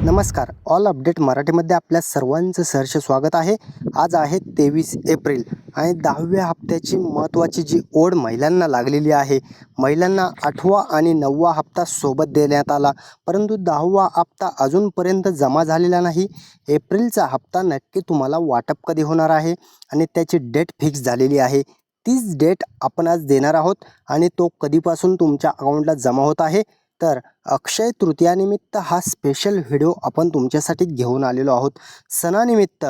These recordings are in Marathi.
नमस्कार. ऑल अपडेट मराठीमध्ये आपल्या सर्वांचं सहर्ष स्वागत आहे. आज आहे 23 एप्रिल आणि 10व्या हप्त्याची महत्त्वाची जी ओढ महिलांना लागलेली आहे. महिलांना 8वा आणि 9वा हप्ता सोबत देण्यात आला, परंतु 10वा हप्ता अजूनपर्यंत जमा झालेला नाही. एप्रिलचा हप्ता नक्की तुम्हाला वाटप कधी होणार आहे आणि त्याची डेट फिक्स झालेली आहे. तीच डेट आपण आज देणार आहोत आणि तो कधीपासून तुमच्या अकाउंटला जमा होत आहे. तर अक्षय तृतीयानिमित्त हा स्पेशल व्हिडिओ आपण तुमच्यासाठी घेऊन आलेलो आहोत. सणानिमित्त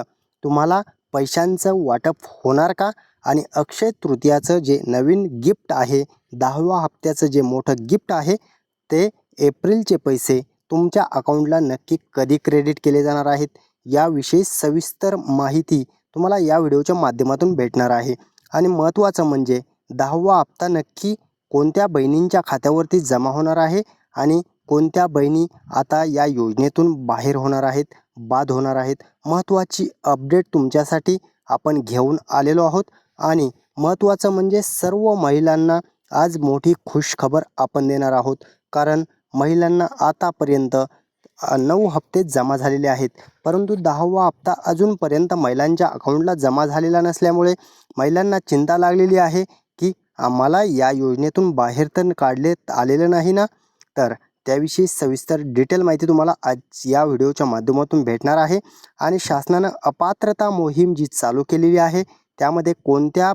तुम्हाला पैशांचं वाटप होणार का आणि अक्षय तृतीयाचं जे नवीन गिफ्ट आहे, 10व्या हप्त्याचं जे मोठं गिफ्ट आहे, ते एप्रिलचे पैसे तुमच्या अकाउंटला नक्की कधी क्रेडिट केले जाणार आहेत, याविषयी सविस्तर माहिती तुम्हाला या व्हिडिओच्या माध्यमातून भेटणार आहे. आणि महत्त्वाचं म्हणजे 10वा हप्ता नक्की कोणत्या बहिणींच्या खात्यावरती जमा होणार आहे आणि कोणत्या बहिणी आता या योजनेतून बाहेर होणार आहेत, बाद होणार आहेत. महत्त्वाची अपडेट तुमच्यासाठी आपण घेऊन आलेलो आहोत. आणि महत्त्वाचं म्हणजे सर्व महिलांना आज मोठी खुशखबर आपण देणार आहोत, कारण महिलांना आतापर्यंत 9 हप्ते जमा झालेले आहेत, परंतु 10वा हप्ता अजूनपर्यंत महिलांच्या अकाउंटला जमा झालेला नसल्यामुळे महिलांना चिंता लागलेली आहे की आम्हाला या योजनेतून बाहेर तर काढण्यात आलेलं नाही ना. तर त्याविषयी सविस्तर डिटेल माहिती तुम्हाला आज या व्हिडिओच्या माध्यमातून भेटणार आहे. आणि शासनानं अपात्रता मोहीम जी चालू केलेली आहे, त्यामध्ये कोणत्या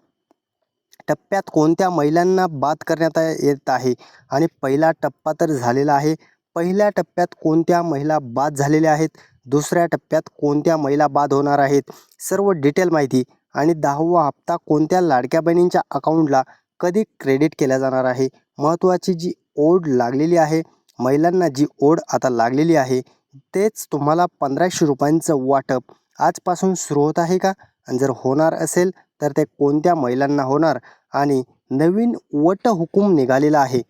टप्प्यात कोणत्या महिलांना बाद करण्यात येत आहे आणि पहिला टप्पा तर झालेला आहे. पहिल्या टप्प्यात कोणत्या महिला बाद झालेल्या आहेत, दुसऱ्या टप्प्यात कोणत्या महिला बाद होणार आहेत, सर्व डिटेल माहिती. आणि 10वा हप्ता कोणत्या लाडक्या बहिणींच्या अकाउंटला कधी क्रेडिट केला जाणार आहे. महत्त्वाची जी ओढ लागलेली आहे, महिलांना जी ओढ आता लागलेली आहे, तेच तुम्हाला 1500 रुपयांचं वाटप आजपासून सुरू होत आहे का, आणि जर होणार असेल तर ते कोणत्या महिलांना होणार आणि नवीन वटहुकूम निघालेला आहे,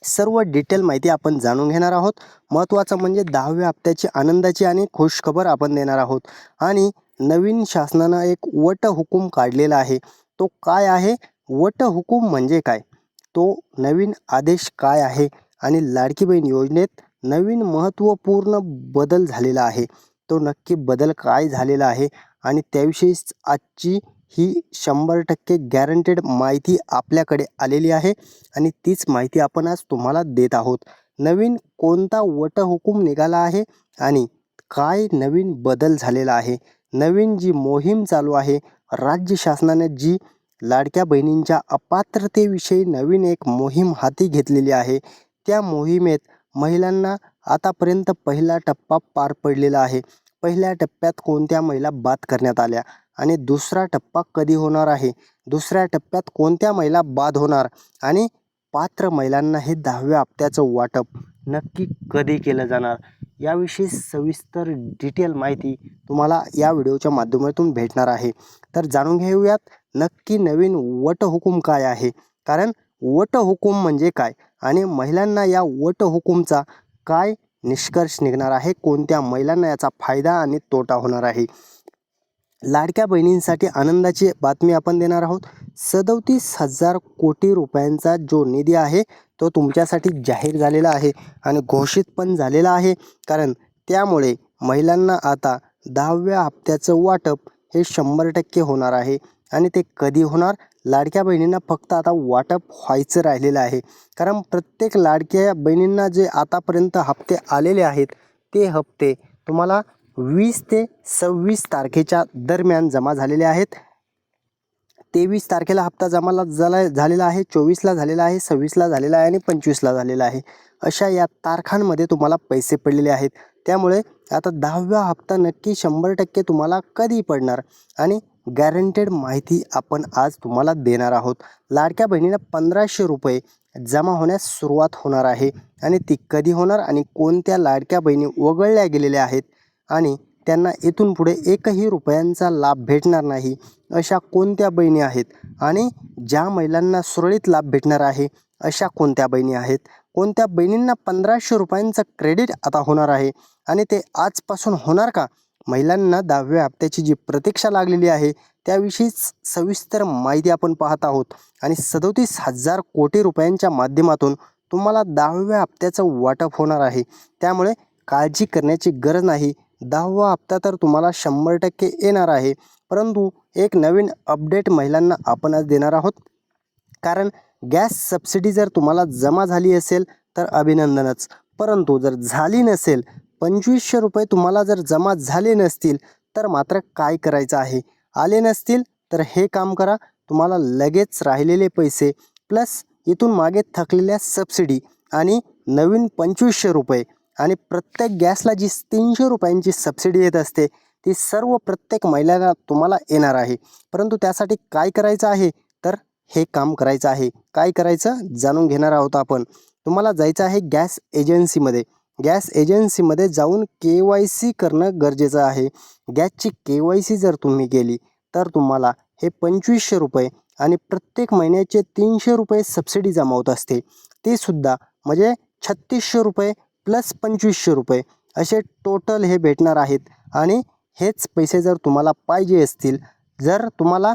सर्व डिटेल माहिती आपण जाणून घेणार आहोत. महत्त्वाचं म्हणजे 10व्या हप्त्याची आनंदाची आणि खुशखबर आपण देणार आहोत. आणि नवीन शासनानं एक वटहुकूम काढलेला आहे. तो काय आहे, वटहुकूम म्हणजे काय, तो नवीन आदेश काय आहे आणि लाडकी बहीण योजनेत नवीन महत्त्वपूर्ण बदल झालेला आहे, तो नक्की बदल काय झालेला आहे आणि त्याविषयीच आजची ही 100% गॅरंटेड माहिती आपल्याकडे आलेली आहे आणि तीच माहिती आपण आज तुम्हाला देत आहोत. नवीन कोणता वटहुकूम निघाला आहे आणि काय नवीन बदल झालेला आहे, नवीन जी मोहीम चालू आहे, राज्य शासनाने जी लाडक्या बहिणींच्या अपात्रतेविषयी नवीन एक मोहीम हाती घेतलेली आहे, त्या मोहिमेत महिलांना आतापर्यंत पहिला टप्पा पार पडलेला आहे. पहिल्या टप्प्यात कोणत्या महिला बाद करण्यात आल्या आणि दुसरा टप्पा कधी होणार आहे, दुसऱ्या टप्प्यात कोणत्या महिला बाद होणार आणि पात्र महिलांना हे 10व्या हप्त्याचं वाटप नक्की कधी केलं जाणार, याविषयी सविस्तर डिटेल माहिती तुम्हाला या व्हिडिओच्या माध्यमातून भेटणार आहे. तर जाणून घेऊयात नक्की नवीन वटहुकूम काय आहे, कारण वटहुकूम म्हणजे काय आणि महिलांना या वटहुकूमचा काय निष्कर्ष निघणार आहे, कोणत्या महिलांना याचा फायदा आणि तोटा होणार आहे. लाडक्या बहिणींसाठी आनंदाची बातमी आपण देणार आहोत. 37,000 कोटी रुपयांचा जो निधी आहे, तो तुमच्यासाठी जाहीर झालेला आहे आणि घोषित पण झालेला आहे, कारण त्यामुळे महिलांना आता 10व्या हप्त्याचं वाटप हे 100% होणार आहे. आणि ते कधी होणार, लाडक्या बहिणींना फक्त आता वाटप व्हायचं राहिलेलं आहे, कारण प्रत्येक लाडक्या बहिणींना जे आतापर्यंत हप्ते आलेले आहेत, ते हप्ते तुम्हाला 20 ते 26 तारखेच्या दरम्यान जमा झालेले आहेत. 23 तारखेला हप्ता जमा झालेला आहे, 24ला झालेला आहे, 26ला झालेला आहे आणि 25ला झालेला आहे. अशा या तारखांमध्ये तुम्हाला पैसे पडलेले आहेत. त्यामुळे आता 10व्या हप्ता नक्की 100% तुम्हाला कधी पडणार आणि गॅरंटेड माहिती आपण आज तुम्हाला देणार आहोत. लाडक्या बहिणींना 1500 रुपये जमा होण्यास सुरुवात होणार आहे आणि ती कधी होणार आणि कोणत्या लाडक्या बहिणी वगळल्या गेलेल्या आहेत आणि त्यांना इथून पुढे एकही रुपयांचा लाभ भेटणार नाही, अशा कोणत्या बहिणी आहेत आणि ज्या महिलांना सुरळीत लाभ भेटणार आहे, अशा कोणत्या बहिणी आहेत, कोणत्या बहिणींना 1500 रुपयांचं क्रेडिट आता होणार आहे आणि ते आजपासून होणार का. महिलांना 10व्या हप्त्याची जी प्रतीक्षा लागलेली आहे, त्याविषयीच सविस्तर माहिती आपण पाहत आहोत. आणि 37,000 कोटी रुपयांच्या माध्यमातून तुम्हाला 10व्या हप्त्याचं वाटप होणार आहे. त्यामुळे काळजी करण्याची गरज नाही. 10वा हप्ता तर तुम्हाला 100% येणार आहे. परंतु एक नवीन अपडेट महिलांना आपण आज देणार आहोत. कारण गॅस सबसिडी जर तुम्हाला जमा झाली असेल तर अभिनंदनच. परंतु जर झाली नसेल, 2500 रुपये तुम्हाला जर जमा झाले नसतील तर मात्र काय करायचं आहे? आले नसतील तर हे काम करा. तुम्हाला लगेच राहिलेले पैसे प्लस इथून मागे थकलेल्या सबसिडी आणि नवीन 2500 रुपये आणि प्रत्येक गॅसला जी 300 रुपयांची सबसिडी येत असते ती सर्व प्रत्येक महिन्याला तुम्हाला येणार आहे. परंतु त्यासाठी काय करायचं आहे? तर हे काम करायचं आहे. काय करायचं जाणून घेणार आहोत आपण. तुम्हाला जायचं आहे गॅस एजन्सीमध्ये. गॅस एजन्सीमध्ये जाऊन KYC करणं गरजेचं आहे. गॅसची KYC जर तुम्ही केली तर तुम्हाला हे 2500 रुपये आणि प्रत्येक महिन्याचे 300 रुपये सबसिडी जमा होत असते. ते सुद्धा म्हणजे 3600 रुपये प्लस 2500 रुपये असे टोटल हे भेटणार आहेत. आणि हेच पैसे जर तुम्हाला पाहिजे असतील, जर तुम्हाला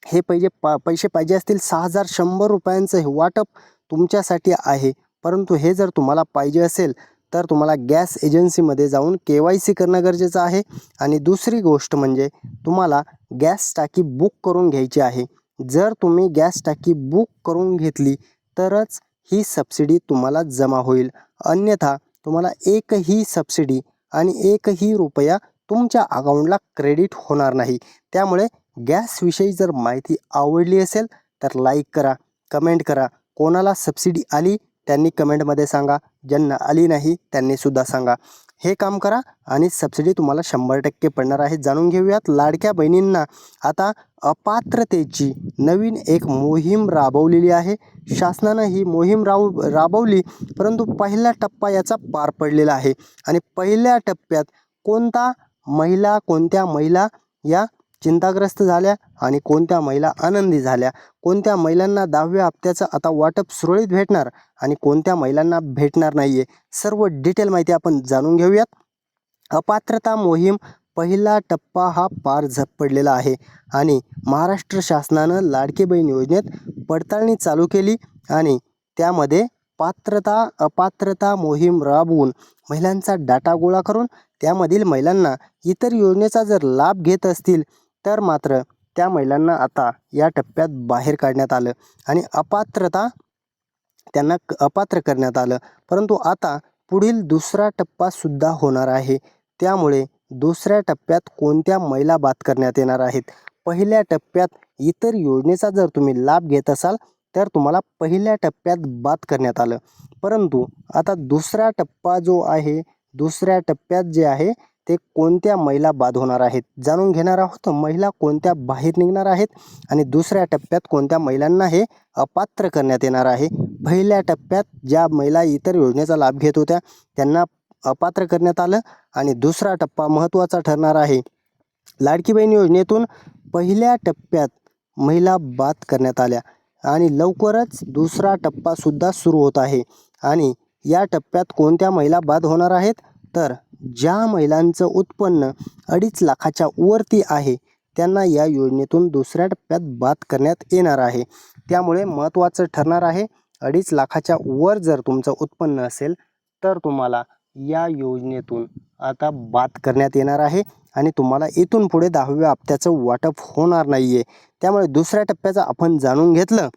हे पैसे पाहिजे असतील 6100 रुपयांचं हे वाटप तुमच्यासाठी आहे. परंतु हे जर तुम्हाला पाहिजे असेल तर तुम्हाला गॅस एजन्सीमध्ये जाऊन KYC करणं गरजेचं आहे. आणि दुसरी गोष्ट म्हणजे तुम्हाला गॅस टाकी बुक करून घ्यायची आहे. जर तुम्ही गॅस टाकी बुक करून घेतली तरच ही सबसिडी तुम्हाला जमा होईल. अन्यथा तुम्हाला एकही सबसिडी आणि एकही रुपया तुमच्या अकाउंटला क्रेडिट होणार नाही. त्यामुळे गॅसविषयी जर माहिती आवडली असेल तर लाईक करा, कमेंट करा. कोणाला सबसिडी आली त्यांनी कमेंटमध्ये सांगा, ज्यांना आली नाही त्यांनीसुद्धा सांगा. हे काम करा आणि सबसिडी तुम्हाला 100% पडणार आहे. जाणून घेऊयात. लाडक्या बहिणींना आता अपात्रतेची नवीन एक मोहीम राबवलेली आहे. शासनानं ही मोहीम राबवली, परंतु पहिला टप्पा याचा पार पडलेला आहे. आणि पहिल्या टप्प्यात कोणत्या महिला या चिंताग्रस्त झाल्या आणि कोणत्या महिला आनंदी झाल्या, कोणत्या महिलांना 10व्या हप्त्याचं आता वाटप सुरळीत भेटणार आणि कोणत्या महिलांना भेटणार नाही आहे, सर्व डिटेल माहिती आपण जाणून घेऊयात. अपात्रता मोहीम पहिला टप्पा हा पार पडलेला आहे आणि महाराष्ट्र शासनानं लाडकी बहीण योजनेत पडताळणी चालू केली आणि त्यामध्ये पात्रता अपात्रता मोहीम राबवून महिलांचा डाटा गोळा करून त्यामधील महिलांना इतर योजनेचा जर लाभ घेत असतील तर मात्र त्या महिलांना आता या टप्प्यात बाहेर काढण्यात आलं आणि त्यांना अपात्र करण्यात आलं. परंतु आता पुढील दुसरा टप्पासुद्धा होणार आहे. त्यामुळे दुसऱ्या टप्प्यात कोणत्या महिला बाद करण्यात येणार आहेत? पहिल्या टप्प्यात इतर योजनेचा जर तुम्ही लाभ घेत असाल तर तुम्हाला पहिल्या टप्प्यात बाद करण्यात आलं. परंतु आता दुसरा टप्पा जो आहे, दुसऱ्या टप्प्यात जे आहे ते कोणत्या महिला बाद होणार आहेत जाणून घेणार आहोत. महिला कोणत्या बाहेर निघणार आहेत आणि दुसऱ्या टप्प्यात कोणत्या महिलांना हे अपात्र करण्यात येणार आहे. पहिल्या टप्प्यात ज्या महिला इतर योजनेचा लाभ घेत होत्या त्यांना अपात्र करण्यात आलं आणि दुसरा टप्पा महत्त्वाचा ठरणार आहे. लाडकी बहीण योजनेतून पहिल्या टप्प्यात महिला बाद करण्यात आल्या आणि लवकरच दुसरा टप्पासुद्धा सुरू होत आहे. आणि या टप्प्यात कोणत्या महिला बाद होणार आहेत? तर ज्या महिलांचं उत्पन्न 2.5 लाखाच्या वरती आहे त्यांना या योजनेतून दुसऱ्या टप्प्यात बाद करण्यात येणार आहे. त्यामुळे महत्त्वाचं ठरणार आहे, 2.5 लाखाच्या वर जर तुमचं उत्पन्न असेल तर तुम्हाला या योजनेतून आता बाद करण्यात येणार आहे आणि तुम्हाला इथून पुढे 10व्या हप्त्याचं वाटप होणार नाही आहे. त्यामुळे दुसऱ्या टप्प्याचं आपण जाणून घेतलं.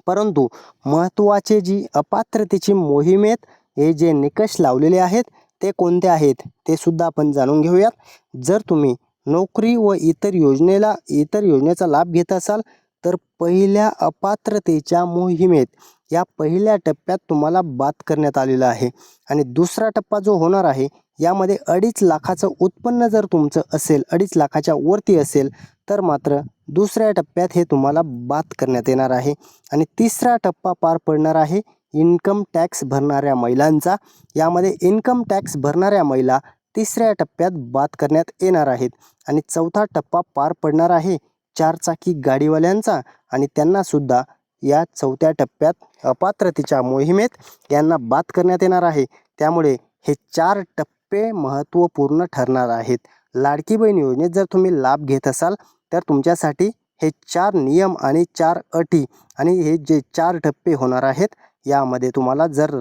परंतु महत्त्वाचे जी अपात्रतेची मोहिमेत हे जे निकष लावलेले आहेत ते कोणते आहेत ते सुद्धा आपण जाणून घेऊयात. जर तुम्ही नोकरी व इतर योजनेचा लाभ घेत असाल तर पहिल्या अपात्रतेच्या मोहिमेत या पहिल्या टप्प्यात तुम्हाला बाद करण्यात आलेलं आहे. आणि दुसरा टप्पा जो होणार आहे यामध्ये 2.5 लाखाचं उत्पन्न जर तुमचं असेल, 2.5 लाखाच्या वरती असेल तर मात्र दुसऱ्या टप्प्यात हे तुम्हाला बाद करण्यात येणार आहे. आणि तिसरा टप्पा पार पडणार आहे इन्कम टॅक्स भरणाऱ्या महिलांचा. यामध्ये इन्कम टॅक्स भरणाऱ्या महिला तिसऱ्या टप्प्यात बाद करण्यात येणार आहेत. आणि चौथा टप्पा पार पडणार आहे 4 चाकी गाडीवाल्यांचा आणि त्यांनासुद्धा या चौथ्या टप्प्यात अपात्रतेच्या मोहिमेत यांना बाद करण्यात येणार आहे. त्यामुळे हे 4 टप्पे महत्त्वपूर्ण ठरणार आहेत. लाडकी बहीण योजनेत जर तुम्ही लाभ घेत असाल तर तुमच्यासाठी हे 4 नियम आणि 4 अटी आणि हे जे 4 टप्पे होणार आहेत यामध्ये तुम्हाला जर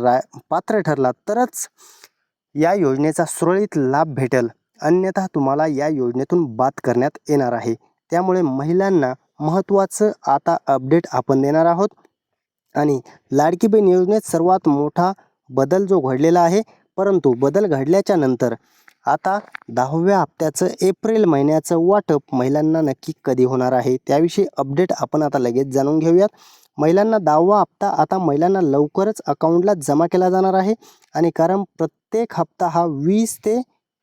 पात्र ठरला तरच या योजनेचा सुरळीत लाभ भेटेल, अन्यथा तुम्हाला या योजनेतून बाद करण्यात येणार आहे. त्यामुळे महिलांना महत्त्वाचं आता अपडेट आपण देणार आहोत. आणि लाडकी बहीण योजनेत सर्वात मोठा बदल जो घडलेला आहे, परंतु बदल घडल्याच्या नंतर आता 10व्या हप्त्याचं एप्रिल महिन्याचं वाटप महिलांना नक्की कधी होणार आहे, त्याविषयी अपडेट आपण आता लगेच जाणून घेऊयात. महिलांना 10वा हप्ता आता महिलांना लवकरच अकाउंटला जमा केला जाणार आहे. आणि कारण प्रत्येक हप्ता हा 20 ते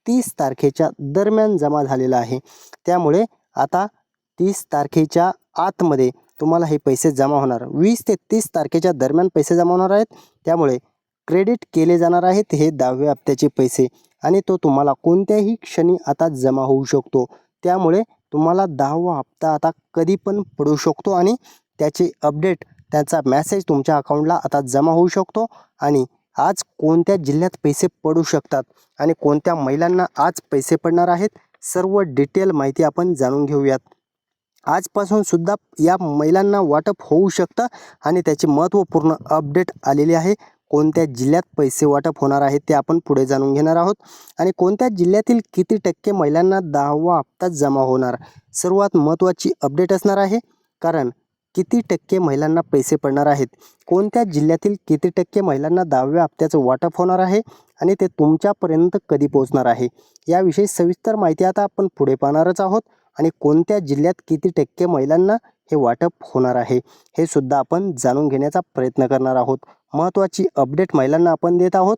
30 तारखेच्या दरम्यान जमा झालेला आहे, त्यामुळे आता 30 तारखेच्या आतमध्ये तुम्हाला हे पैसे जमा होणार. 20 ते 30 तारखेच्या दरम्यान पैसे जमा होणार आहेत, त्यामुळे क्रेडिट केले जाणार आहेत हे 10व्या हप्त्याचे पैसे. आणि तो तुम्हाला कोणत्याही क्षणी आता जमा होऊ शकतो. त्यामुळे तुम्हाला 10वा हप्ता आता कधी पण पडू शकतो आणि त्याचे अपडेट, त्याचा मेसेज तुमच्या अकाउंटला आता जमा होऊ शकतो. आणि आज कोणत्या जिल्ह्यात पैसे पडू शकतात आणि कोणत्या महिलांना आज पैसे पडणार आहेत, सर्व डिटेल माहिती आपण जाणून घेऊयात. आजपासून सुद्धा या महिलांना वाटप होऊ शकतं आणि त्याची महत्त्वपूर्ण अपडेट आलेली आहे. कोणत्या जिल्ह्यात पैसे वाटप होणार आहे ते आपण पुढे जाणून घेणार आहोत. आणि कोणत्या जिल्ह्यातील किती टक्के महिलांना 10वा हप्ता जमा होणार, सर्वात महत्त्वाची अपडेट असणार आहे. कारण किती टक्के महिलांना पैसे पडणार आहेत, कोणत्या जिल्ह्यातील किती टक्के महिलांना 10व्या हप्त्याचं वाटप होणार आहे आणि ते तुमच्यापर्यंत कधी पोहोचणार आहे, याविषयी सविस्तर माहिती आता आपण पुढे पाहणारच आहोत. आणि कोणत्या जिल्ह्यात किती टक्के महिलांना हे वाटप होणार आहे हे सुद्धा आपण जाणून घेण्याचा प्रयत्न करणार आहोत. महत्त्वाची अपडेट महिलांना आपण देत आहोत.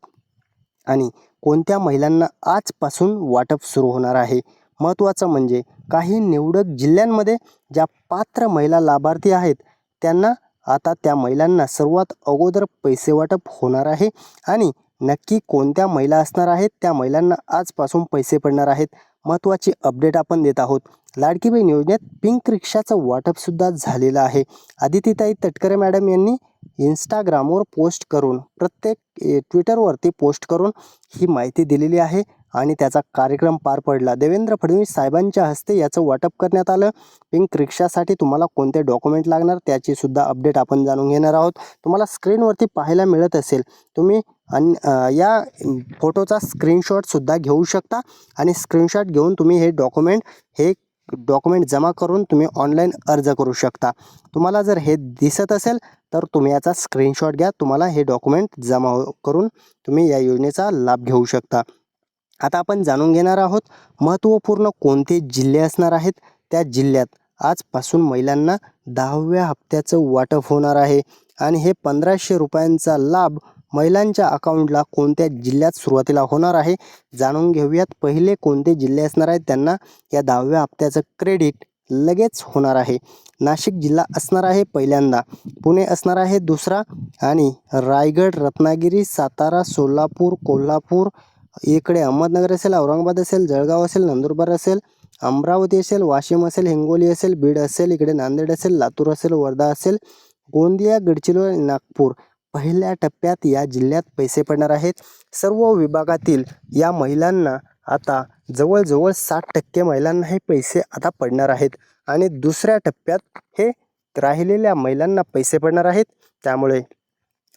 आणि कोणत्या महिलांना आजपासून वाटप सुरू होणार आहे, महत्त्वाचं म्हणजे काही निवडक जिल्ह्यांमध्ये ज्या पात्र महिला लाभार्थी आहेत त्यांना आता त्या महिलांना सर्वात अगोदर पैसे वाटप होणार आहे. आणि नक्की कोणत्या महिला असणार आहेत, त्या महिलांना आजपासून पैसे पडणार आहेत, महत्त्वाची अपडेट आपण देत आहोत. लाडकी बहीण योजनेत पिंक रिक्षाचं वाटपसुद्धा झालेलं आहे. आदितीताई तटकरे मॅडम यांनी इंस्टाग्रामवर पोस्ट करून, प्रत्येक ट्विटरवरती पोस्ट करून ही माहिती दिलेली आहे आणि त्याचा कार्यक्रम पार पडला. देवेंद्र फडणवीस साहेबांच्या हस्ते याचं वाटप करण्यात आलं. पिंक रिक्षासाठी तुम्हाला कोणते डॉक्युमेंट लागणार त्याची सुद्धा अपडेट आपण जाणून घेणार आहोत. तुम्हाला स्क्रीनवरती पाहायला मिळत असेल, तुम्ही या फोटोचा स्क्रीनशॉटसुद्धा घेऊ शकता आणि स्क्रीनशॉट घेऊन तुम्ही हे डॉक्युमेंट जमा करून तुम्ही ऑनलाईन अर्ज करू शकता. तुम्हाला जर हे दिसत असेल तर तुम्ही याचा स्क्रीनशॉट घ्या, तुम्हाला हे डॉक्युमेंट जमा करून तुम्ही या योजनेचा लाभ घेऊ शकता. आता आपण जाणून घेणार आहोत महत्त्वपूर्ण कोणते जिल्हे असणार आहेत. त्या जिल्ह्यात आजपासून महिलांना 10व्या हप्त्याचं वाटप होणार आहे आणि हे 1500 रुपयांचा लाभ महिलांच्या अकाउंटला कोणत्या जिल्ह्यात सुरुवातीला होणार आहे जाणून घेऊयात. पहिले कोणते जिल्हे असणार आहेत त्यांना या 10व्या हप्त्याचं क्रेडिट लगेच होणार आहे. नाशिक जिल्हा असणार आहे पहिल्यांदा, पुणे असणार आहे दुसरा, आणि रायगड, रत्नागिरी, सातारा, सोलापूर, कोल्हापूर, इकडे अहमदनगर असेल, औरंगाबाद असेल, जळगाव असेल, नंदुरबार असेल, अमरावती असेल, वाशिम असेल, हिंगोली असेल, बीड असेल, इकडे नांदेड असेल, लातूर असेल, वर्धा असेल, गोंदिया, गडचिरोली, नागपूर पहिल्या टप्प्यात या जिल्ह्यात पैसे पडणार आहेत. सर्व विभागातील या महिलांना आता जवळजवळ 60% महिलांना हे पैसे आता पडणार आहेत आणि दुसऱ्या टप्प्यात हे राहिलेल्या महिलांना पैसे पडणार आहेत. त्यामुळे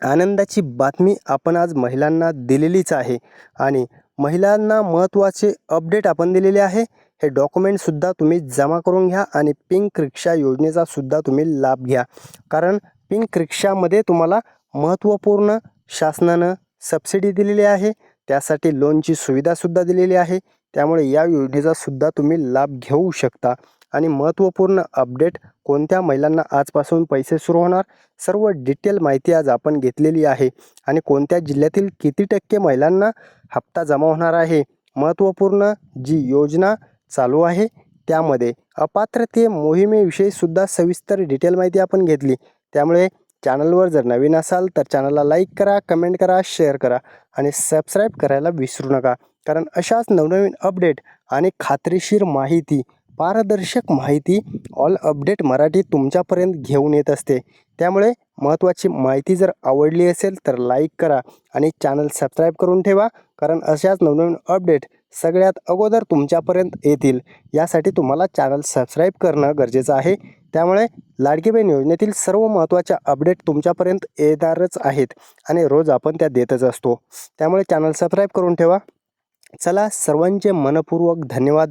आनंदाची बातमी आपण आज महिलांना दिलेलीच आहे आणि महिलांना महत्त्वाचे अपडेट आपण दिलेले आहे. हे डॉक्युमेंटसुद्धा तुम्ही जमा करून घ्या आणि पिंक रिक्षा योजनेचा सुद्धा तुम्ही लाभ घ्या. कारण पिंक रिक्षामध्ये तुम्हाला महत्त्वपूर्ण शासनानं सबसिडी दिलेली आहे, त्यासाठी लोनची सुविधासुद्धा दिलेली आहे. त्यामुळे या योजनेचा सुद्धा तुम्ही लाभ घेऊ शकता. आणि महत्त्वपूर्ण अपडेट कोणत्या महिलांना आजपासून पैसे सुरू होणार, सर्व डिटेल माहिती आज आपण घेतलेली आहे. आणि कोणत्या जिल्ह्यातील किती टक्के महिलांना हप्ता जमा होणार आहे, महत्त्वपूर्ण जी योजना चालू आहे त्यामध्ये अपात्रते मोहिमेविषयी सुद्धा सविस्तर डिटेल माहिती आपण घेतली. त्यामुळे चॅनलवर जर नवीन असाल तर चॅनलला लाईक करा, कमेंट करा, शेअर करा आणि सबस्क्राईब करायला विसरू नका. कारण अशाच नवनवीन अपडेट आणि खात्रीशीर माहिती, पारदर्शक माहिती ऑल अपडेट मराठी तुमच्यापर्यंत घेऊन येत असते. त्यामुळे महत्त्वाची माहिती जर आवडली असेल तर लाईक करा आणि चॅनल सबस्क्राईब करून ठेवा. कारण अशाच नवनवीन अपडेट सगळ्यात अगोदर तुमच्यापर्यंत येतील यासाठी तुम्हाला चॅनल सबस्क्राईब करणं गरजेचं आहे. त्यामुळे लाडकी बहीण योजनेतील सर्व महत्त्वाच्या अपडेट तुमच्यापर्यंत येणारच आहेत आणि रोज आपण त्या देतच असतो. त्यामुळे चॅनल सबस्क्राईब करून ठेवा. चला सर्वांचे मनपूर्वक धन्यवाद.